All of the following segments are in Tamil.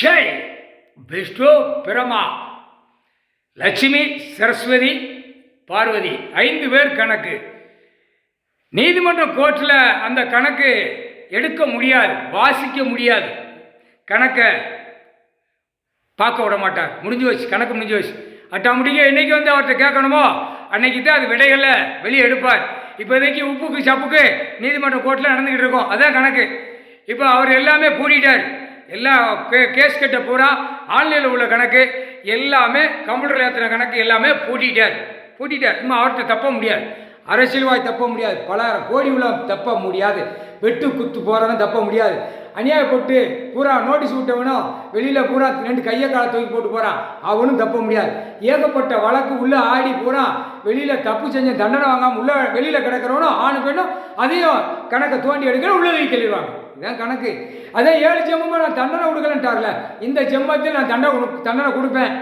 அக்ஷய், விஷ்ணு, பிரமா, லட்சுமி, சரஸ்வதி, பார்வதி 5 பேர் கணக்கு. நீதிமன்ற கோர்ட்டில் அந்த கணக்கு எடுக்க முடியாது, வாசிக்க முடியாது, கணக்கை பார்க்க விட மாட்டார். முடிஞ்சு வச்சு, கணக்கு முடிஞ்சு வச்சு. ஆட்டோமேட்டிக்காக என்றைக்கு வந்து அவர்கிட்ட கேட்கணுமோ அன்னைக்கு தான் அது விடைகளை வெளியே எடுப்பார். இப்போதைக்கு உப்புக்கு சப்புக்கு நீதிமன்ற கோர்ட்டில் நடந்துக்கிட்டு இருக்கோம், அதுதான் கணக்கு. இப்போ அவர் எல்லாமே பூட்டிட்டார். எல்லா கேஸ் கட்ட பூரா ஆன்லைனில் உள்ள கணக்கு எல்லாமே கம்ப்யூட்டரில் ஏற்றின கணக்கு எல்லாமே பூட்டிட்டார். இன்னும் அவர்கிட்ட தப்ப முடியாது, அரசியல்வாய் தப்ப முடியாது, பல கோடி உள்ள தப்ப முடியாது, வெட்டு குத்து போகிறவன் தப்ப முடியாது. அநியாயப்பட்டு பூரா நோட்டீஸ் விட்டவனும் வெளியில் பூரா 2 கையை காலை தூக்கி போட்டு போகிறான், அவனும் தப்ப முடியாது. ஏகப்பட்ட வழக்கு உள்ளே ஆடி பூரா வெளியில் தப்பு செஞ்ச தண்டனை வாங்காமல் உள்ள வெளியில் கிடக்கிறவனும் ஆணு பெண்ணும் அதையும் கணக்கை தோண்டி எடுக்கிற உள்ள வைக்க சொல்லிடுவாங்க. இதுதான் கணக்கு. அதே 7 ஜென்மமாக நான் தண்டனை கொடுக்கலன்ட்டார்ல, இந்த ஜென்மத்தில் நான் தண்டனை கொடுப்பேன்.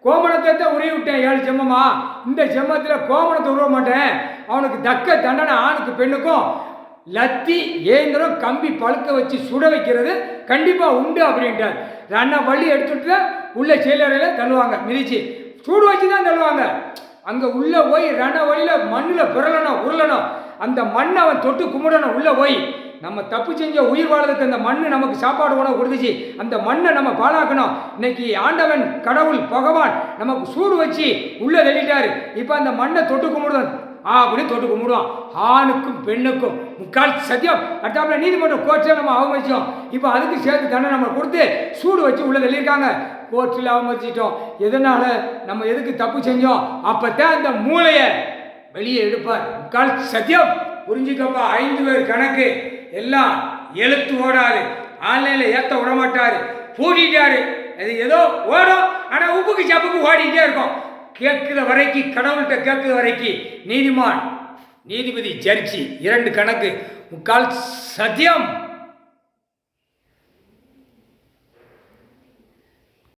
கோமணத்தை தான் உருவி விட்டேன் 7 ஜென்மமா, இந்த ஜென்மத்தில் கோமணத்தை உருவ மாட்டேன். அவனுக்கு தக்க தண்டனை ஆணுக்கு பெண்ணுக்கும் லத்தி ஏந்திரம் கம்பி பழுக்க வச்சு சுட வைக்கிறது கண்டிப்பாக உண்டு அப்படின்ட்டார். ரெண்டா வள்ளி எடுத்துட்டு தான் உள்ள செயலறையில் தள்ளுவாங்க, மிதிச்சு சூடு வச்சு தான் தள்ளுவாங்க. அங்கே உள்ளே போய் ரெண்ட வழியில் மண்ணில் பிறலணும் உருளணும், அந்த மண்ணை அவன் தொட்டு கும்பிடணும். உள்ளே போய் நம்ம தப்பு செஞ்ச உயிர் வாழ்றதுக்கு அந்த மண்ணு நமக்கு சாப்பாடு உணவு கொடுத்துச்சு, அந்த மண்ணை நம்ம பாழாக்கணும். இன்னைக்கு ஆண்டவன் கடவுள் பகவான் நமக்கு சூடு வச்சு உள்ளே தள்ளிட்டாரு. இப்போ அந்த மண்ணை தொட்டு கும்பிடுவோம் அப்படின்னு தொட்டு கும்பிடுவான். ஆணுக்கும் பெண்ணுக்கும் முக்கால் சத்தியம். அடுத்தாப்புல நீதிமன்ற கோர்ட்டில் நம்ம அவமதிச்சோம், இப்போ அதுக்கு சேர்த்து தண்டனை நம்ம கொடுத்து சூடு வச்சு உள்ளே தள்ளியிருக்காங்க. கோர்ட்டில் அவமதிச்சிட்டோம். எதனால் நம்ம எதுக்கு தப்பு செஞ்சோம், அப்போ தான் இந்த மூளையை வெளியே எடுப்பார். முக்கால் சத்தியம் புரிஞ்சுக்கப்பா. 5 பேர் கணக்கு எல்லாம் எழுத்து ஓடாது, ஆன்லைனில் ஏற்ற விட மாட்டார், பூட்டிட்டாரு. அது ஏதோ ஓடும், ஆனால் உப்புக்கு சப்புக்கு ஓடிக்கிட்டே இருக்கும். கேட்குற வரைக்கும், கடவுள்கிட்ட கேட்குற வரைக்கும் நீதிபதி ஜட்ஜி 2 கணக்கு முக்கால் சத்தியம்.